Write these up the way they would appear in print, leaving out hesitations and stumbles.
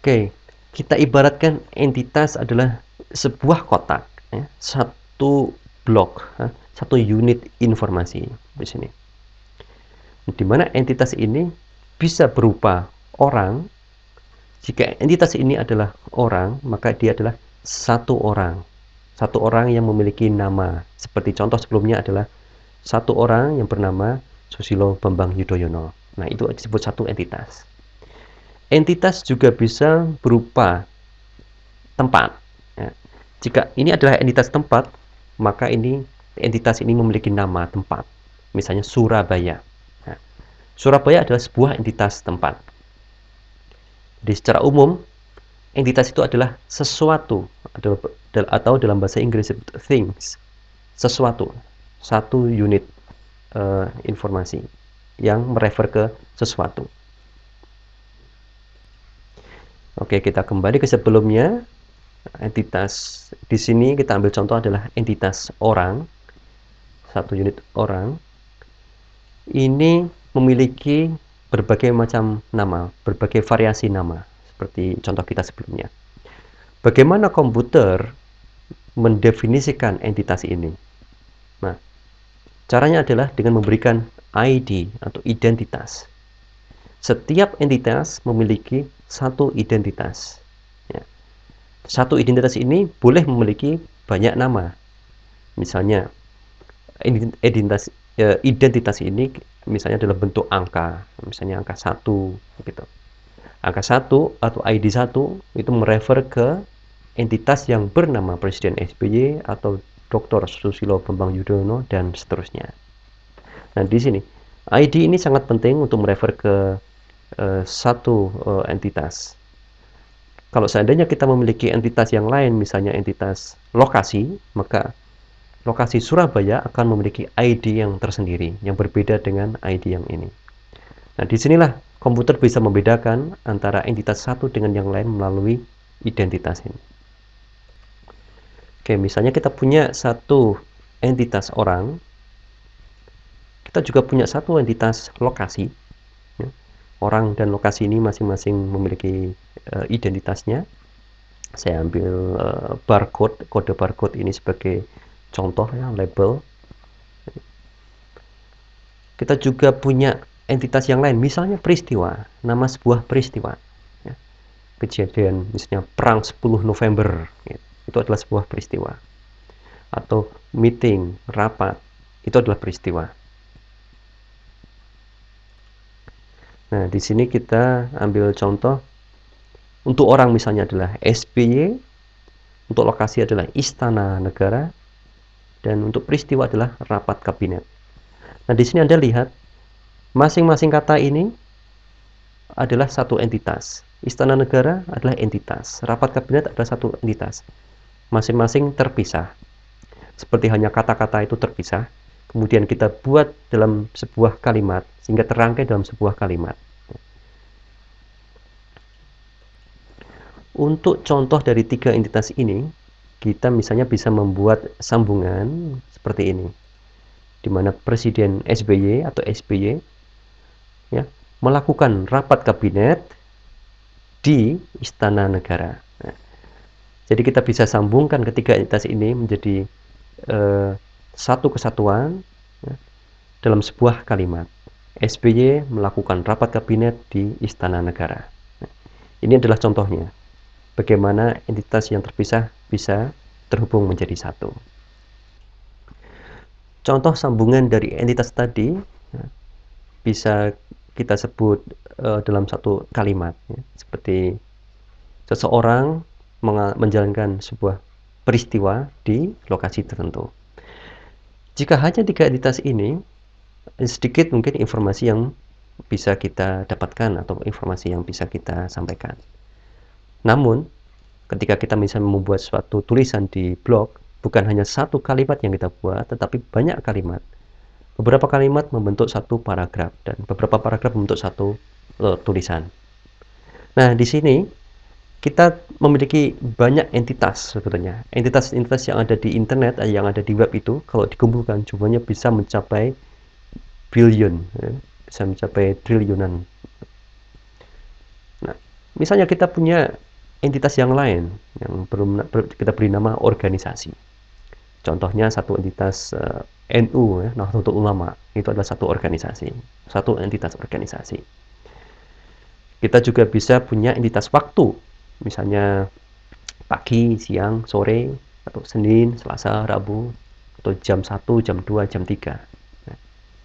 Oke, kita ibaratkan entitas adalah sebuah kotak, ya, satu blok, satu unit informasi di sini. Di mana entitas ini bisa berupa orang. Jika entitas ini adalah orang, maka dia adalah satu orang. Satu orang yang memiliki nama. Seperti contoh sebelumnya adalah satu orang yang bernama Susilo Bambang Yudhoyono. Nah, itu disebut satu entitas. Entitas juga bisa berupa tempat. Ya. Jika ini adalah entitas tempat, maka entitas ini memiliki nama tempat. Misalnya Surabaya. Nah, Surabaya adalah sebuah entitas tempat. Jadi secara umum, entitas itu adalah sesuatu, atau dalam bahasa Inggris things, sesuatu, satu unit informasi yang merefer ke sesuatu. Oke, kita kembali ke sebelumnya. Entitas di sini kita ambil contoh adalah entitas orang, satu unit orang. Ini memiliki berbagai macam nama, berbagai variasi nama, seperti contoh kita sebelumnya. Bagaimana komputer mendefinisikan entitas ini? Nah, caranya adalah dengan memberikan ID atau identitas. Setiap entitas memiliki satu identitas. Ya. Satu identitas ini boleh memiliki banyak nama. Misalnya, identitas ini misalnya dalam bentuk angka, misalnya angka 1 gitu. Angka 1 atau ID 1 itu merefer ke entitas yang bernama Presiden SBY atau Dr. Susilo Bambang Yudhoyono dan seterusnya. Nah, di sini ID ini sangat penting untuk merefer ke satu entitas. Kalau seandainya kita memiliki entitas yang lain, misalnya entitas lokasi, maka lokasi Surabaya akan memiliki ID yang tersendiri, yang berbeda dengan ID yang ini. Nah, disinilah komputer bisa membedakan antara entitas satu dengan yang lain melalui identitas ini. Oke, misalnya kita punya satu entitas orang, kita juga punya satu entitas lokasi. Orang dan lokasi ini masing-masing memiliki identitasnya. Saya ambil kode barcode ini sebagai contoh, ya, label. Kita juga punya entitas yang lain, misalnya peristiwa, nama sebuah peristiwa. Ya. Kejadian, misalnya perang 10 November, ya, itu adalah sebuah peristiwa. Atau meeting, rapat, itu adalah peristiwa. Nah, di sini kita ambil contoh. Untuk orang misalnya adalah SBY, untuk lokasi adalah Istana Negara, dan untuk peristiwa adalah rapat kabinet. Nah, di sini Anda lihat, masing-masing kata ini adalah satu entitas. Istana Negara adalah entitas, rapat kabinet adalah satu entitas. Masing-masing terpisah. Seperti hanya kata-kata itu terpisah, kemudian kita buat dalam sebuah kalimat, sehingga terangkai dalam sebuah kalimat. Untuk contoh dari tiga entitas ini, kita misalnya bisa membuat sambungan seperti ini, di mana Presiden SBY atau SBY, ya, melakukan rapat kabinet di Istana Negara. Nah, jadi kita bisa sambungkan ketiga entitas ini menjadi satu kesatuan, ya, dalam sebuah kalimat. SBY melakukan rapat kabinet di Istana Negara. Nah, ini adalah contohnya. Bagaimana entitas yang terpisah bisa terhubung menjadi satu. Contoh sambungan dari entitas tadi bisa kita sebut dalam satu kalimat, ya, seperti seseorang menjalankan sebuah peristiwa di lokasi tertentu. Jika hanya tiga entitas ini, sedikit mungkin informasi yang bisa kita dapatkan atau informasi yang bisa kita sampaikan. Namun, ketika kita misalnya membuat suatu tulisan di blog, bukan hanya satu kalimat yang kita buat, tetapi banyak kalimat. Beberapa kalimat membentuk satu paragraf, dan beberapa paragraf membentuk satu tulisan. Nah, di sini kita memiliki banyak entitas sebetulnya. Entitas-entitas yang ada di internet, yang ada di web itu, kalau dikumpulkan jumlahnya bisa mencapai billion, ya, bisa mencapai triliunan. Nah, Misalnya kita punya entitas yang lain yang kita beri nama organisasi. Contohnya satu entitas NU, ya, Nahdlatul Ulama, itu adalah satu organisasi, satu entitas organisasi. Kita juga bisa punya entitas waktu, misalnya pagi, siang, sore, atau Senin, Selasa, Rabu, atau jam 1, jam 2, jam 3. Nah,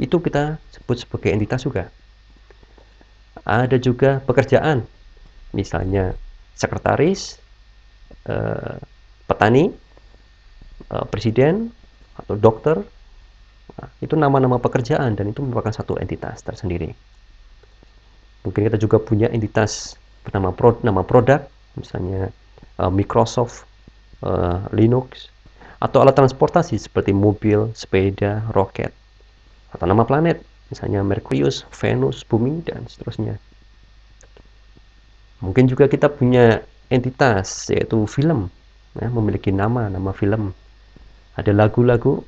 itu kita sebut sebagai entitas juga. Ada juga pekerjaan, misalnya sekretaris, petani, presiden, atau dokter. Nah, itu nama-nama pekerjaan dan itu merupakan satu entitas tersendiri. Mungkin kita juga punya entitas bernama nama produk, misalnya Microsoft, Linux, atau alat transportasi seperti mobil, sepeda, roket, atau nama planet, misalnya Merkurius, Venus, Bumi, dan seterusnya. Mungkin juga kita punya entitas, yaitu film, ya, memiliki nama film. Ada lagu-lagu,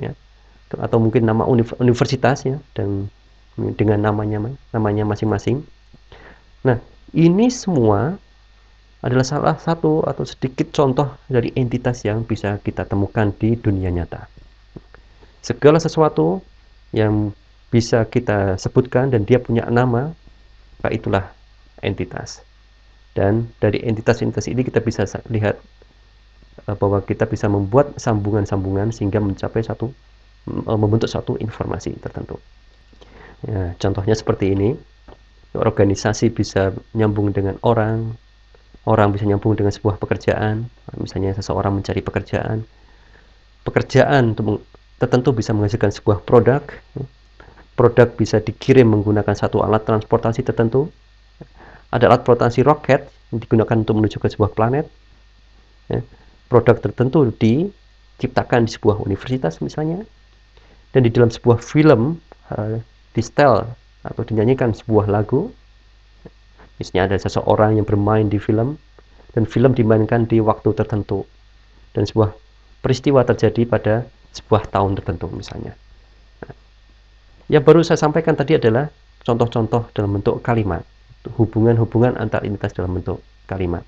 ya, atau mungkin nama universitas, ya, dan dengan namanya masing-masing. Nah, ini semua adalah salah satu atau sedikit contoh dari entitas yang bisa kita temukan di dunia nyata. Segala sesuatu yang bisa kita sebutkan dan dia punya nama, maka itulah entitas. Dan dari entitas-entitas ini kita bisa lihat bahwa kita bisa membuat sambungan-sambungan sehingga membentuk satu informasi tertentu. Ya, contohnya seperti ini. Organisasi bisa nyambung dengan orang bisa nyambung dengan sebuah pekerjaan, misalnya seseorang mencari pekerjaan tertentu bisa menghasilkan sebuah produk bisa dikirim menggunakan satu alat transportasi tertentu. Ada alat transportasi roket yang digunakan untuk menuju ke sebuah planet, ya. Produk tertentu diciptakan di sebuah universitas misalnya, dan di dalam sebuah film di setel atau dinyanyikan sebuah lagu. Misalnya ada seseorang yang bermain di film, dan film dimainkan di waktu tertentu, dan sebuah peristiwa terjadi pada sebuah tahun tertentu misalnya. Nah, yang baru saya sampaikan tadi adalah contoh-contoh dalam bentuk kalimat, hubungan-hubungan antar entitas dalam bentuk kalimat.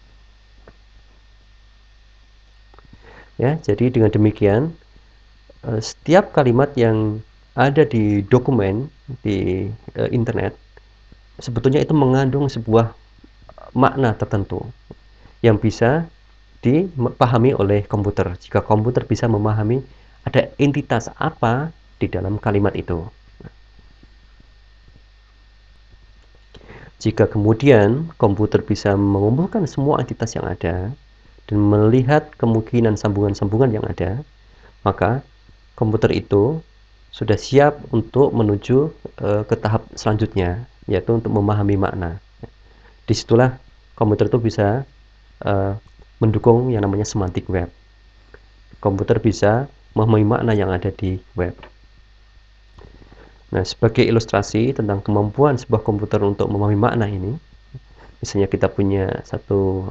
Ya, jadi dengan demikian, setiap kalimat yang ada di dokumen di internet sebetulnya itu mengandung sebuah makna tertentu yang bisa dipahami oleh komputer. Jika komputer bisa memahami ada entitas apa di dalam kalimat itu. Jika kemudian komputer bisa mengumpulkan semua entitas yang ada dan melihat kemungkinan sambungan-sambungan yang ada, maka komputer itu sudah siap untuk menuju ke tahap selanjutnya, yaitu untuk memahami makna. Disitulah komputer itu bisa mendukung yang namanya semantik web. Komputer bisa memahami makna yang ada di web. Nah, sebagai ilustrasi tentang kemampuan sebuah komputer untuk memahami makna ini, misalnya kita punya satu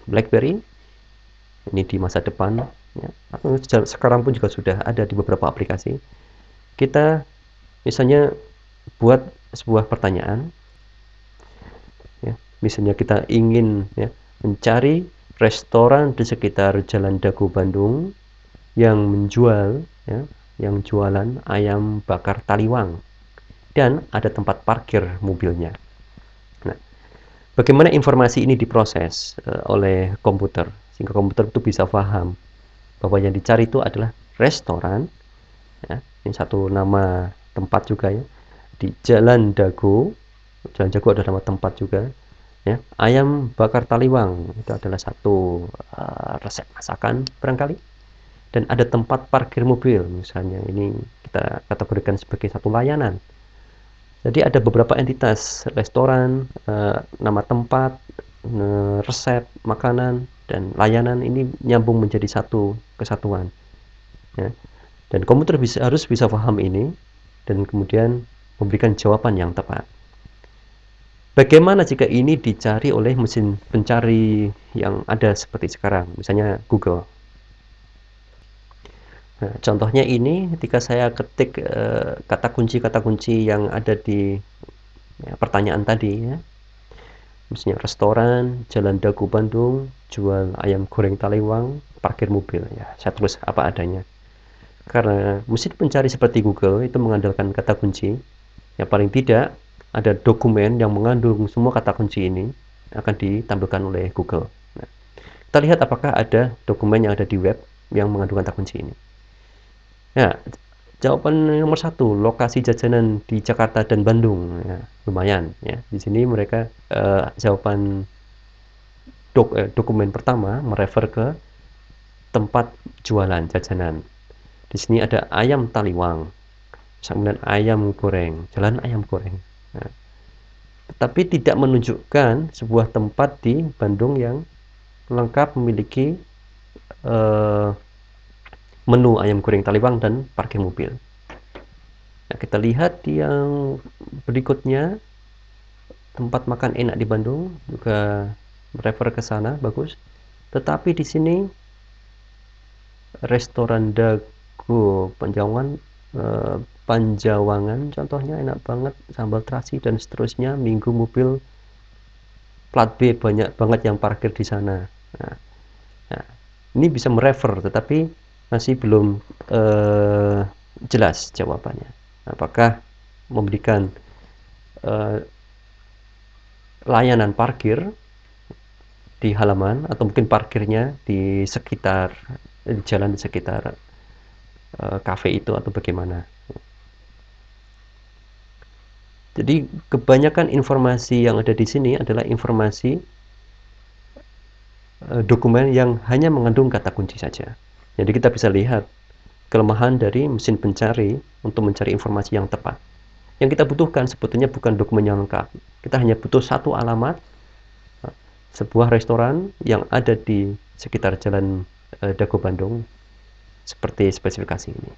BlackBerry, ini di masa depan, ya, atau sekarang pun juga sudah ada di beberapa aplikasi. Kita misalnya buat sebuah pertanyaan, ya, misalnya kita ingin, ya, mencari restoran di sekitar Jalan Dago Bandung yang menjual, ya, yang jualan ayam bakar taliwang dan ada tempat parkir mobilnya. Nah, bagaimana informasi ini diproses oleh komputer sehingga komputer itu bisa paham bahwa yang dicari itu adalah restoran, ya, ini satu nama tempat juga, ya, di Jalan Dago. Jalan Dago adalah nama tempat juga, ya. Ayam bakar taliwang itu adalah satu resep masakan barangkali, dan ada tempat parkir mobil misalnya, ini kita kategorikan sebagai satu layanan. Jadi ada beberapa entitas, restoran, nama tempat, resep makanan, dan layanan ini nyambung menjadi satu kesatuan, ya. Dan komputer harus bisa paham ini dan kemudian memberikan jawaban yang tepat. Bagaimana jika ini dicari oleh mesin pencari yang ada seperti sekarang, misalnya Google? Nah, contohnya ini ketika saya ketik kata kunci yang ada di, ya, pertanyaan tadi, ya, Misalnya restoran, Jalan Dago Bandung, jual ayam goreng Talewang, parkir mobil. Ya, saya tulis apa adanya. Karena mesin pencari seperti Google itu mengandalkan kata kunci. Ya paling tidak ada dokumen yang mengandung semua kata kunci ini akan ditampilkan oleh Google. Nah, kita lihat apakah ada dokumen yang ada di web yang mengandung kata kunci ini. Ya, jawaban nomor 1, lokasi jajanan di Jakarta dan Bandung. Ya, lumayan. Ya, di sini mereka jawaban dokumen pertama merefer ke tempat jualan jajanan. Di sini ada ayam Taliwang, kemudian ayam goreng, jalan ayam goreng. Nah, tetapi tidak menunjukkan sebuah tempat di Bandung yang lengkap memiliki menu ayam goreng Taliwang dan parkir mobil. Nah, kita lihat yang berikutnya, tempat makan enak di Bandung juga refer ke sana, bagus. Tetapi di sini restoran Dago Panjawangan contohnya enak banget, sambal terasi dan seterusnya, Minggu mobil plat B banyak banget yang parkir di sana. Nah, ini bisa merefer tetapi masih belum jelas jawabannya. Apakah memberikan layanan parkir di halaman atau mungkin parkirnya di sekitar jalan di sekitar kafe itu atau bagaimana. Jadi kebanyakan informasi yang ada di sini adalah informasi dokumen yang hanya mengandung kata kunci saja. Jadi kita bisa lihat kelemahan dari mesin pencari untuk mencari informasi yang tepat. Yang kita butuhkan sebetulnya bukan dokumen yang lengkap. Kita hanya butuh satu alamat sebuah restoran yang ada di sekitar Jalan Dago Bandung seperti spesifikasi ini.